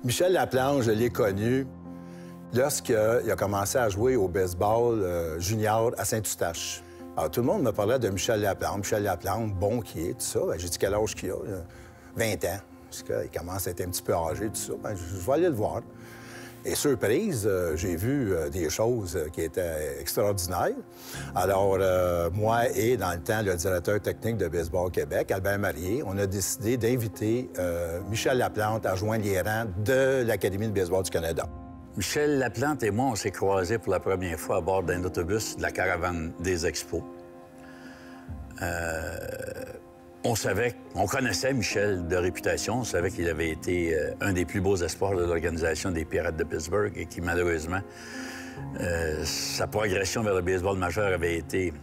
Michel Laplante, je l'ai connu lorsqu'il a commencé à jouer au baseball junior à Saint-Eustache. Alors, tout le monde me parlait de Michel Laplante, bon qui est, tout ça. Ben, j'ai dit quel âge qu'il a, là? 20 ans. Parce qu'il commence à être un petit peu âgé, tout ça. Ben, je vais aller le voir. Et surprise, j'ai vu des choses qui étaient extraordinaires. Alors, moi et, dans le temps, le directeur technique de Baseball Québec, Albert Marié, on a décidé d'inviter Michel Laplante à joindre les rangs de l'Académie de baseball du Canada. Michel Laplante et moi, on s'est croisés pour la première fois à bord d'un autobus de la caravane des Expos. On connaissait Michel de réputation. On savait qu'il avait été un des plus beaux espoirs de l'organisation des Pirates de Pittsburgh et qui, malheureusement, sa progression vers le baseball majeur avait été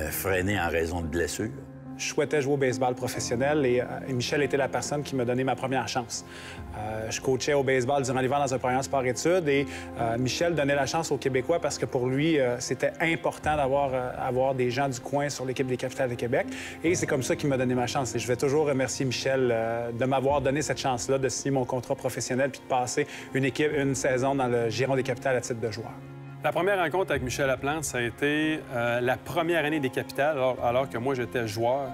freinée en raison de blessures. Je souhaitais jouer au baseball professionnel et Michel était la personne qui m'a donné ma première chance. Je coachais au baseball durant l'hiver dans un programme sport-études et Michel donnait la chance aux Québécois parce que pour lui, c'était important d'avoir des gens du coin sur l'équipe des Capitales de Québec. Et c'est comme ça qu'il m'a donné ma chance. Et je vais toujours remercier Michel de m'avoir donné cette chance-là de signer mon contrat professionnel puis de passer une saison dans le giron des Capitales à titre de joueur. La première rencontre avec Michel Laplante, ça a été la première année des Capitales, alors que moi, j'étais joueur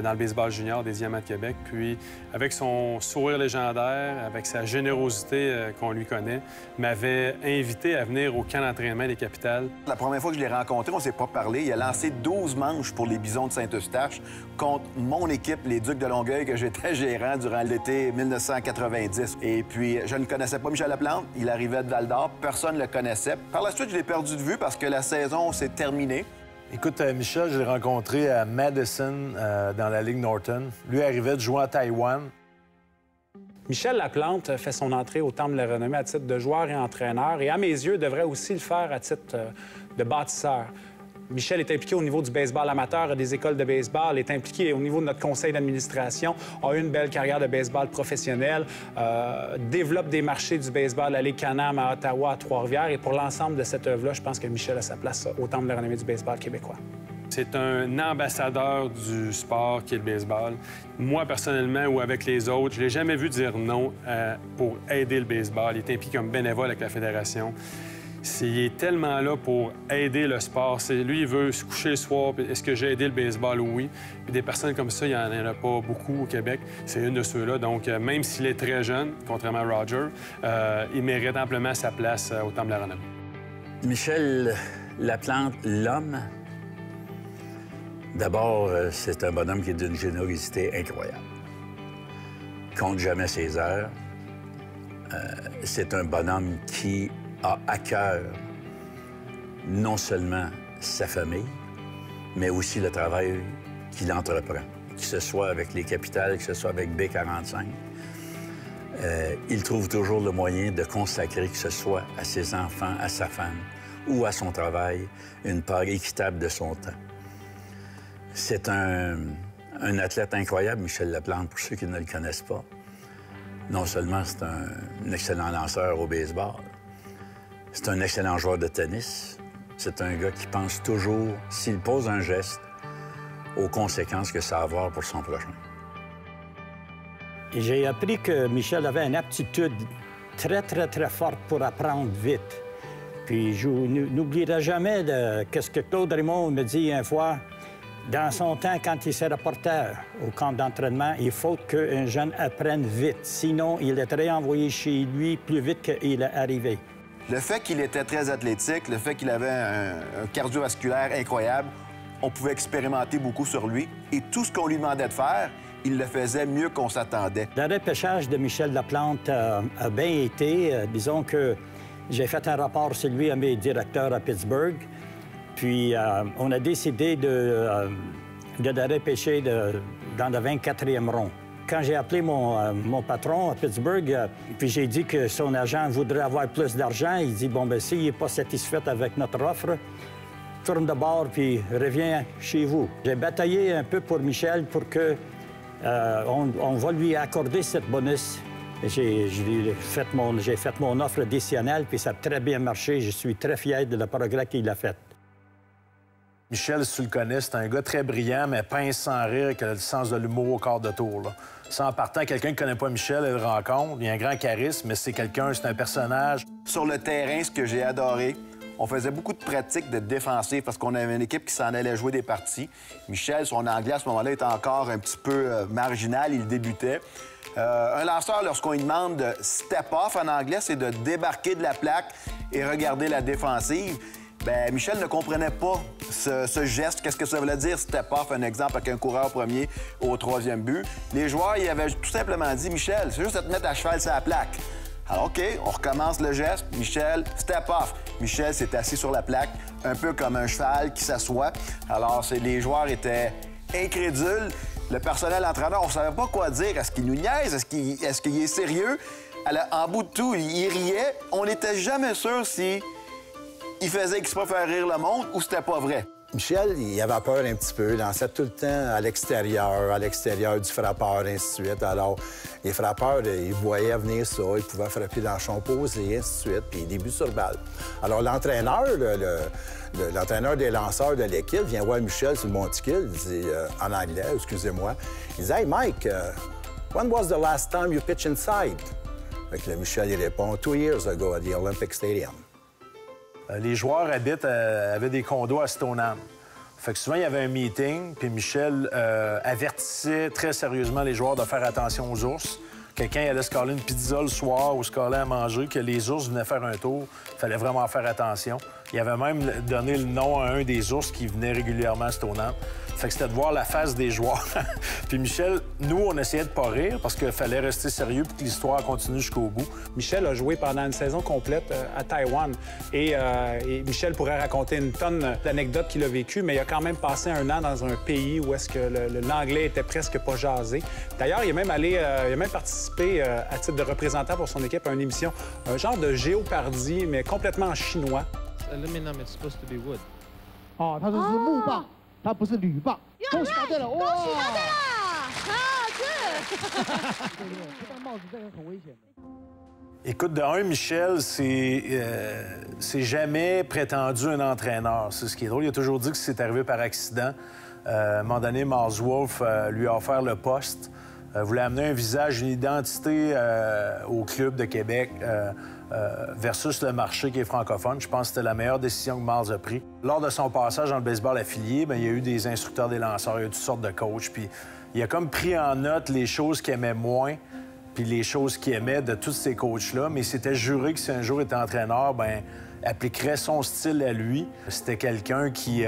dans le baseball junior des Diamants de Québec. Puis, avec son sourire légendaire, avec sa générosité qu'on lui connaît, m'avait invité à venir au camp d'entraînement des Capitales. La première fois que je l'ai rencontré, on ne s'est pas parlé. Il a lancé 12 manches pour les Bisons de Saint-Eustache contre mon équipe, les Ducs de Longueuil, que j'étais gérant durant l'été 1990. Et puis, je ne connaissais pas Michel Laplante. Il arrivait de Val-d'Or. Personne ne le connaissait. Par la suite, je l'ai perdu de vue parce que la saison s'est terminée. Écoute, Michel, je l'ai rencontré à Madison, dans la Ligue Norton. Lui arrivait de jouer à Taïwan. Michel Laplante fait son entrée au Temple de la Renommée à titre de joueur et entraîneur, et à mes yeux, devrait aussi le faire à titre de bâtisseur. Michel est impliqué au niveau du baseball amateur, des écoles de baseball, est impliqué au niveau de notre conseil d'administration, a eu une belle carrière de baseball professionnel, développe des marchés du baseball à la Ligue Can-Am à Ottawa, à Trois-Rivières. Et pour l'ensemble de cette œuvre-là, je pense que Michel a sa place au Temple de la Renommée du baseball québécois. C'est un ambassadeur du sport qui est le baseball. Moi, personnellement, ou avec les autres, je ne l'ai jamais vu dire non pour aider le baseball. Il est impliqué comme bénévole avec la fédération. Il est tellement là pour aider le sport. Lui, il veut se coucher le soir. Est-ce que j'ai aidé le baseball? Oui. Puis des personnes comme ça, il n'y en a pas beaucoup au Québec. C'est une de ceux-là. Donc, même s'il est très jeune, contrairement à Roger, il mérite amplement sa place au Temple de la Renommée. Michel Laplante, l'homme, d'abord, c'est un bonhomme qui est d'une générosité incroyable. Compte jamais ses heures. C'est un bonhomme qui a à cœur non seulement sa famille, mais aussi le travail qu'il entreprend, que ce soit avec les Capitales, que ce soit avec B45. Il trouve toujours le moyen de consacrer, que ce soit à ses enfants, à sa femme ou à son travail, une part équitable de son temps. C'est un athlète incroyable, Michel Laplante, pour ceux qui ne le connaissent pas. Non seulement c'est un excellent lanceur au baseball, c'est un excellent joueur de tennis. C'est un gars qui pense toujours, s'il pose un geste, aux conséquences que ça va avoir pour son prochain. J'ai appris que Michel avait une aptitude très, très, très forte pour apprendre vite. Puis je n'oublierai jamais ce que Claude Raymond me dit une fois. Dans son temps, quand il s'est reporter au camp d'entraînement, il faut qu'un jeune apprenne vite. Sinon, il est réenvoyé chez lui plus vite qu'il est arrivé. Le fait qu'il était très athlétique, le fait qu'il avait un cardiovasculaire incroyable, on pouvait expérimenter beaucoup sur lui. Et tout ce qu'on lui demandait de faire, il le faisait mieux qu'on s'attendait. Le repêchage de Michel Laplante a bien été. Disons que j'ai fait un rapport sur lui à mes directeurs à Pittsburgh. Puis on a décidé de le repêcher dans le 24e rond. Quand j'ai appelé mon patron à Pittsburgh, puis j'ai dit que son agent voudrait avoir plus d'argent, il dit, bon, bien, s'il n'est pas satisfait avec notre offre, tourne de bord puis reviens chez vous. J'ai bataillé un peu pour Michel pour que on va lui accorder cette bonus. J'ai fait mon offre additionnelle, puis ça a très bien marché. Je suis très fier de le progrès qu'il a fait. Michel, si tu le connais, c'est un gars très brillant, mais pince sans rire, qui a le sens de l'humour au quart de tour. Là. Ça, en partant, quelqu'un qui ne connaît pas Michel, elle le rencontre. Il a un grand charisme, mais c'est quelqu'un, c'est un personnage. Sur le terrain, ce que j'ai adoré, on faisait beaucoup de pratiques de défensive parce qu'on avait une équipe qui s'en allait jouer des parties. Michel, son anglais, à ce moment-là, était encore un petit peu marginal. Il débutait. Un lanceur, lorsqu'on lui demande de step off en anglais, c'est de débarquer de la plaque et regarder la défensive. Bien, Michel ne comprenait pas ce geste. Qu'est-ce que ça voulait dire, step off, un exemple avec un coureur premier au 3e but. Les joueurs, ils avaient tout simplement dit, Michel, c'est juste de te mettre à cheval sur la plaque. Alors, OK, on recommence le geste. Michel, step off. Michel s'est assis sur la plaque, un peu comme un cheval qui s'assoit. Alors, les joueurs étaient incrédules. Le personnel entraîneur, on ne savait pas quoi dire. Est-ce qu'il nous niaise? Est-ce qu'il est sérieux? Alors, en bout de tout, il riait. On n'était jamais sûr si il faisait exprès faire rire le monde ou c'était pas vrai. Michel, il avait peur un petit peu. Il lançait tout le temps à l'extérieur du frappeur, ainsi de suite. Alors, les frappeurs, ils voyaient venir ça, ils pouvaient frapper dans le champ posé, ainsi de suite, puis des buts sur balle. Alors, l'entraîneur, l'entraîneur des lanceurs de l'équipe vient voir Michel sur le monticule, il dit, en anglais, excusez-moi, il dit « Hey, Mike, when was the last time you pitched inside? » Fait que Michel, il répond « 2 years ago at the Olympic Stadium. » Les joueurs avaient des condos à Stoneham. Fait que souvent, il y avait un meeting, puis Michel avertissait très sérieusement les joueurs de faire attention aux ours. Quelqu'un allait se caler une pizza le soir ou se caler à manger, que les ours venaient faire un tour. Il fallait vraiment faire attention. Il avait même donné le nom à un des ours qui venait régulièrement à Stoneham. Fait que c'était de voir la face des joueurs. Puis Michel, nous, on essayait de pas rire parce qu'il fallait rester sérieux pour que l'histoire continue jusqu'au bout. Michel a joué pendant une saison complète à Taïwan. Et Michel pourrait raconter une tonne d'anecdotes qu'il a vécues, mais il a quand même passé 1 an dans un pays où est-ce que l'anglais était presque pas jasé. D'ailleurs, il a même participé à titre de représentant pour son équipe à une émission, un genre de Géopardie, mais complètement en chinois. Aluminum, it's supposed to be wood. 哦，它这是木棒，它不是铝棒。恭喜答对了！哇！恭喜答对了！好，是。对对，这戴帽子这个很危险的。 Écoute, de un, Michel, c'est jamais prétendu un entraîneur. C'est ce qui est drôle. Il a toujours dit que c'est arrivé par accident. À un moment donné, Miles Wolff lui a offert le poste. Voulait amener un visage, une identité au club de Québec versus le marché qui est francophone. Je pense que c'était la meilleure décision que Miles a prise. Lors de son passage dans le baseball affilié, bien, il y a eu des instructeurs des lanceurs, il y a eu toutes sortes de coachs. Puis il a comme pris en note les choses qu'il aimait moins puis les choses qu'il aimait de tous ces coachs-là. Mais il s'était juré que si un jour il était entraîneur, bien, appliquerait son style à lui. C'était quelqu'un qui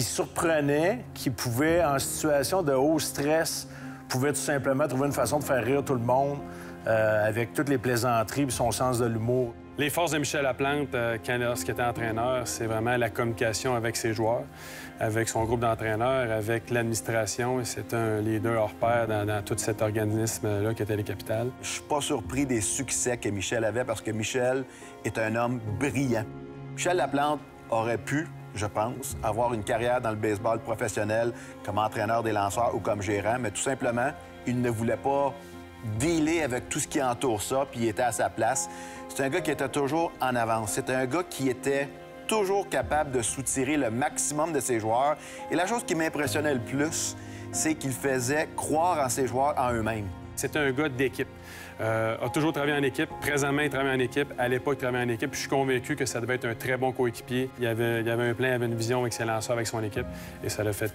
surprenait, qui pouvait, en situation de haut stress, pouvait tout simplement trouver une façon de faire rire tout le monde avec toutes les plaisanteries et son sens de l'humour. Les forces de Michel Laplante, lorsqu'il était entraîneur, c'est vraiment la communication avec ses joueurs, avec son groupe d'entraîneurs, avec l'administration. C'est un leader hors pair dans tout cet organisme-là qui était les Capitales. Je suis pas surpris des succès que Michel avait parce que Michel est un homme brillant. Michel Laplante aurait pu, je pense, avoir une carrière dans le baseball professionnel comme entraîneur des lanceurs ou comme gérant, mais tout simplement, il ne voulait pas dealer avec tout ce qui entoure ça, puis il était à sa place. C'est un gars qui était toujours en avance. C'est un gars qui était toujours capable de soutirer le maximum de ses joueurs. Et la chose qui m'impressionnait le plus, c'est qu'il faisait croire en ses joueurs en eux-mêmes. C'est un gars d'équipe. A toujours travaillé en équipe. Présentement, il travaille en équipe. À l'époque, il travaillait en équipe. Puis je suis convaincu que ça devait être un très bon coéquipier. Il avait un plan, il avait une vision avec ses lanceurs, avec son équipe. Et ça a fait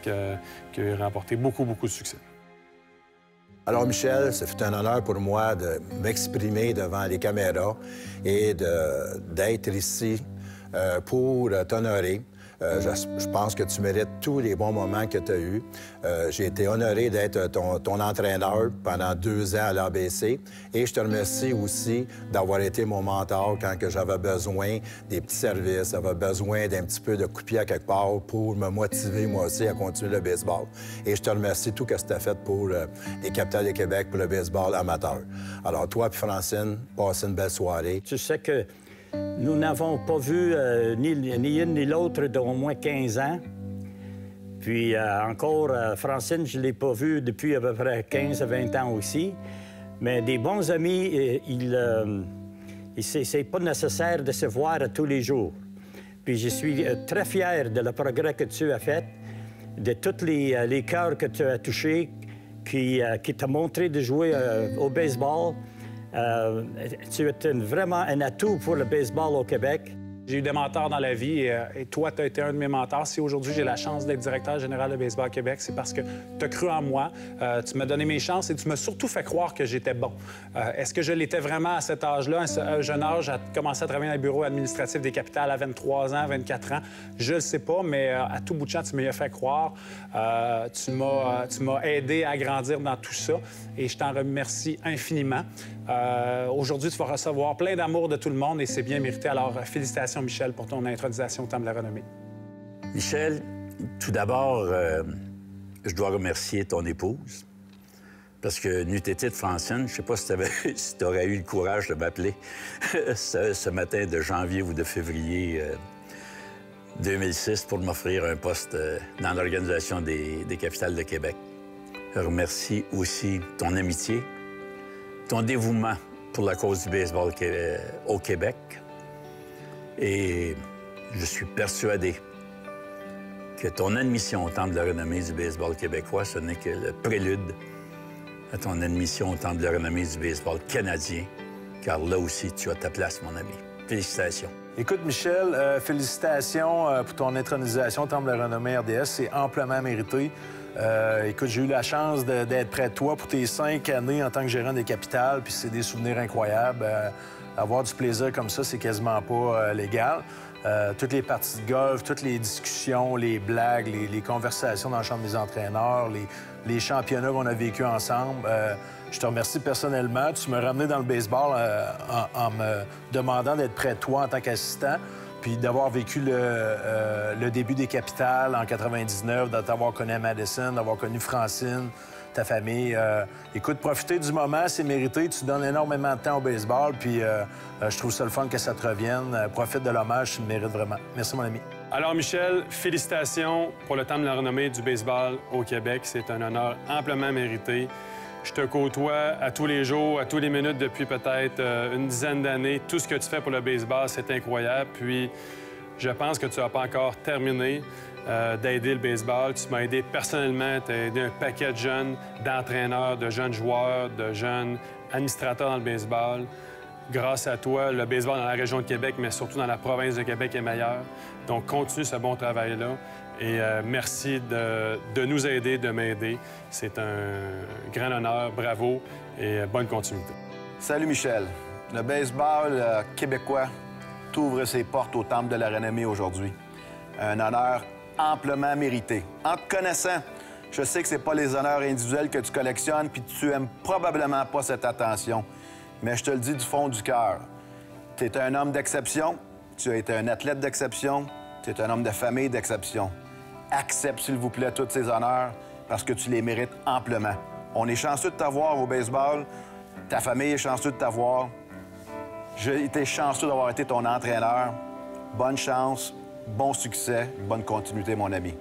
qu'il a remporté beaucoup, beaucoup de succès. Alors, Michel, ce fut un honneur pour moi de m'exprimer devant les caméras et d'être ici pour t'honorer. Je pense que tu mérites tous les bons moments que tu as eus. J'ai été honoré d'être ton entraîneur pendant 2 ans à l'ABC. Et je te remercie aussi d'avoir été mon mentor quand j'avais besoin des petits services, j'avais besoin d'un petit peu de coup de pied à quelque part pour me motiver, moi aussi, à continuer le baseball. Et je te remercie tout ce que tu as fait pour les Capitales de Québec, pour le baseball amateur. Alors, toi et Francine, passez une belle soirée. Tu sais que nous n'avons pas vu ni une ni l'autre d'au moins 15 ans. Puis encore, Francine, je ne l'ai pas vue depuis à peu près 15 à 20 ans aussi. Mais des bons amis, c'est pas nécessaire de se voir tous les jours. Puis je suis très fier de le progrès que tu as fait, de tous les cœurs que tu as touchés, qui t'a montré de jouer au baseball. Tu es vraiment un atout pour le baseball au Québec. J'ai eu des mentors dans la vie et toi, tu as été un de mes mentors. Si aujourd'hui j'ai la chance d'être directeur général de Baseball Québec, c'est parce que tu as cru en moi, tu m'as donné mes chances et tu m'as surtout fait croire que j'étais bon. Est-ce que je l'étais vraiment à cet âge-là, à un jeune âge, à commencer à travailler dans le bureau administratif des capitales à 23 ans, 24 ans? Je le sais pas, mais à tout bout de champ, tu m'y as fait croire. Tu m'as aidé à grandir dans tout ça et je t'en remercie infiniment. Aujourd'hui, tu vas recevoir plein d'amour de tout le monde et c'est bien mérité. Alors, félicitations, Michel, pour ton intronisation au Temple de la Renommée. Michel, tout d'abord, je dois remercier ton épouse. Parce que n'eût été de Francine, je ne sais pas si tu aurais eu le courage de m'appeler ce matin de janvier ou de février 2006 pour m'offrir un poste dans l'Organisation des capitales de Québec. Je remercie aussi ton amitié, ton dévouement pour la cause du baseball au Québec. Et je suis persuadé que ton admission au Temple de la Renommée du baseball québécois, ce n'est que le prélude à ton admission au Temple de la Renommée du baseball canadien, car là aussi, tu as ta place, mon ami. Félicitations. Écoute, Michel, félicitations pour ton intronisation au Temple de la Renommée RDS. C'est amplement mérité. Écoute, j'ai eu la chance d'être près de toi pour tes 5 années en tant que gérant des capitales, puis c'est des souvenirs incroyables. Avoir du plaisir comme ça, c'est quasiment pas légal. Toutes les parties de golf, toutes les discussions, les blagues, les conversations dans la chambre des entraîneurs, les championnats qu'on a vécus ensemble. Je te remercie personnellement. Tu m'as ramené dans le baseball en me demandant d'être près de toi en tant qu'assistant, puis d'avoir vécu le début des capitales en 99, de t'avoir connu à Madison, d'avoir connu Francine, ta famille. Écoute, profiter du moment, c'est mérité. Tu donnes énormément de temps au baseball, puis je trouve ça le fun que ça te revienne. Profite de l'hommage, tu le mérites vraiment. Merci, mon ami. Alors, Michel, félicitations pour le Temple de la Renommée du baseball au Québec. C'est un honneur amplement mérité. Je te côtoie à tous les jours, à tous les minutes depuis peut-être une dizaine d'années. Tout ce que tu fais pour le baseball, c'est incroyable. Puis, je pense que tu n'as pas encore terminé d'aider le baseball. Tu m'as aidé personnellement, tu as aidé un paquet de jeunes, d'entraîneurs, de jeunes joueurs, de jeunes administrateurs dans le baseball. Grâce à toi, le baseball dans la région de Québec, mais surtout dans la province de Québec, est meilleur. Donc, continue ce bon travail-là. Et merci de nous aider, de m'aider. C'est un grand honneur. Bravo et bonne continuité. Salut, Michel. Le baseball québécois t'ouvre ses portes au Temple de la Renommée aujourd'hui. Un honneur amplement mérité. En te connaissant, je sais que c'est pas les honneurs individuels que tu collectionnes, puis tu aimes probablement pas cette attention. Mais je te le dis du fond du cœur. Tu es un homme d'exception, tu as été un athlète d'exception, tu es un homme de famille d'exception. Accepte, s'il vous plaît, tous ces honneurs parce que tu les mérites amplement. On est chanceux de t'avoir au baseball. Ta famille est chanceux de t'avoir. J'ai été chanceux d'avoir été ton entraîneur. Bonne chance, bon succès, bonne continuité, mon ami.